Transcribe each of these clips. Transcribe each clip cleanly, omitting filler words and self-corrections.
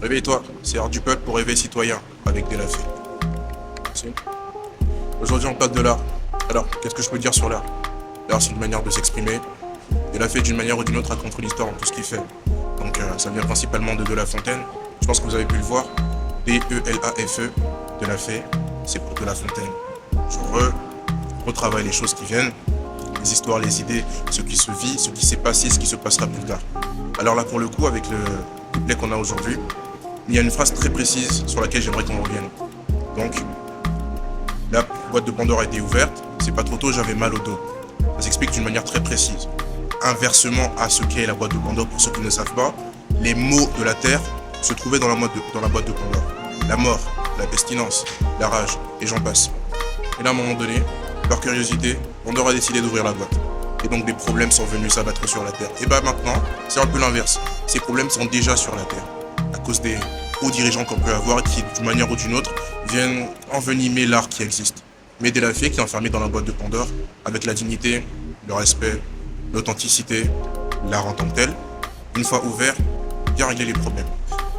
Réveille-toi, c'est l'heure du peuple pour réveil citoyen, avec De La Fée. Merci. Aujourd'hui, on parle de l'art. Alors, qu'est-ce que je peux dire sur l'art? L'art, c'est une manière de s'exprimer. De La Fée, d'une manière ou d'une autre, raconte l'histoire en tout ce qu'il fait. Donc, ça vient principalement de La Fontaine. Je pense que vous avez pu le voir. D-E-L-A-F-E, De La Fée, c'est pour De La Fontaine. Je retravaille les choses qui viennent, les histoires, les idées, ce qui se vit, ce qui s'est passé, ce qui se passera plus tard. Alors là, pour le coup, avec le couplet qu'on a aujourd'hui, il y a une phrase très précise sur laquelle j'aimerais qu'on revienne. Donc, la boîte de Pandore a été ouverte, c'est pas trop tôt, j'avais mal au dos. Ça s'explique d'une manière très précise. Inversement à ce qu'est la boîte de Pandore, pour ceux qui ne savent pas, les maux de la terre se trouvaient dans la boîte de Pandore. La mort, la pestilence, la rage, et j'en passe. Et là, à un moment donné, par curiosité, Pandore a décidé d'ouvrir la boîte. Et donc des problèmes sont venus s'abattre sur la terre. Et bah maintenant, c'est un peu l'inverse. Ces problèmes sont déjà sur la terre. À cause des hauts dirigeants qu'on peut avoir qui, d'une manière ou d'une autre, viennent envenimer l'art qui existe. Mais De La Fée qui est enfermé dans la boîte de Pandore, avec la dignité, le respect, l'authenticité, l'art en tant que tel, une fois ouvert, bien régler les problèmes.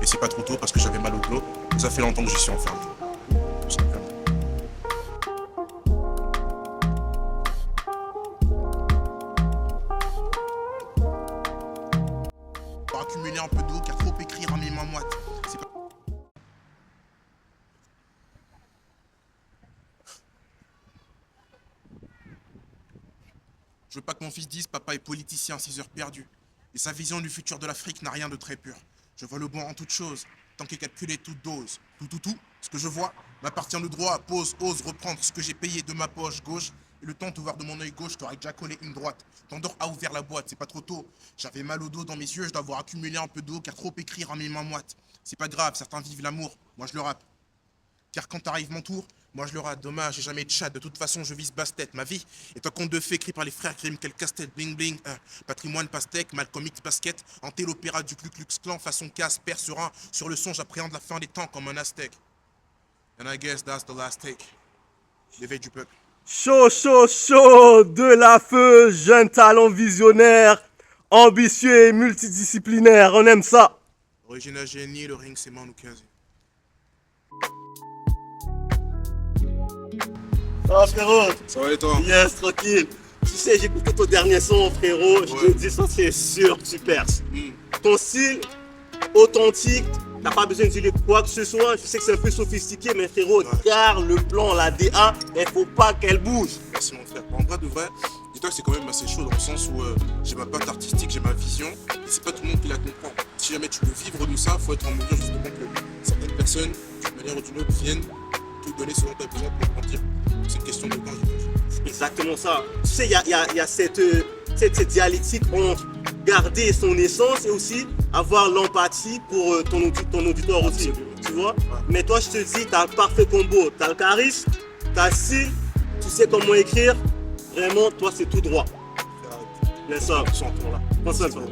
Et c'est pas trop tôt parce que j'avais mal au dos, et ça fait longtemps que j'y suis enfermé. Tout simplement. Pour accumuler un peu d'eau car trop écrire en mes mains moites. C'est pas... Je veux pas que mon fils dise papa est politicien, 6 heures perdues. Et sa vision du futur de l'Afrique n'a rien de très pur. Je vois le bon en toute chose, tant qu'est calculé toute dose. Tout, ce que je vois m'appartient de droit. Pose, ose reprendre ce que j'ai payé de ma poche gauche. Et le temps ouvert de mon œil gauche, t'aurais déjà collé une droite. Pandore a ouvert la boîte, c'est pas trop tôt. J'avais mal au dos dans mes yeux, je dois avoir accumulé un peu d'eau car trop écrire en mes mains moites. C'est pas grave, certains vivent l'amour, moi je le rappe. Car quand t'arrive mon tour, moi je le rate. Dommage, j'ai jamais de chat, de toute façon je vise basse-tête. Ma vie est un conte de fées écrit par les frères Grimm, quel casse-tête, bling bling. Patrimoine pastèque, Malcolm X basket, en tel opéra du Ku Klux Klan, façon Casper serein. Sur le son, j'appréhende la fin des temps comme un aztèque. And I guess that's the last take. L'éveil du peuple. Chaud, chaud, chaud, De La Feu, jeune talent visionnaire, ambitieux et multidisciplinaire, on aime ça. Original génie, le ring c'est Manoukaze. Ça va frérot? Ça va et toi? Yes, tranquille. Tu sais, j'ai écouté ton dernier son frérot, je te dis ça c'est sûr que tu perces. Ton style, authentique, t'as pas besoin de dire quoi que ce soit, je sais que c'est un peu sophistiqué mais frérot, garde le plan, la DA, il faut pas qu'elle bouge. Merci mon frère. En vrai de vrai, dis-toi que c'est quand même assez chaud dans le sens où j'ai ma patte artistique, j'ai ma vision, et c'est pas tout le monde qui la comprend. Si jamais tu veux vivre de ça, faut être en mesure justement que certaines personnes, d'une manière ou d'une autre, viennent te donner ce dont tu as besoin pour grandir. C'est une question de temps, je pense. C'est exactement ça. Tu sais, il y a cette dialectique entre garder son essence et aussi avoir l'empathie pour ton auditoire aussi. Absolument. Tu vois? Ouais. Mais toi, je te dis, tu as le parfait combo. Tu as le charisme, tu as le style, tu sais comment écrire. Vraiment, toi, c'est tout droit. Laisse ça. Là. Prends soin de toi.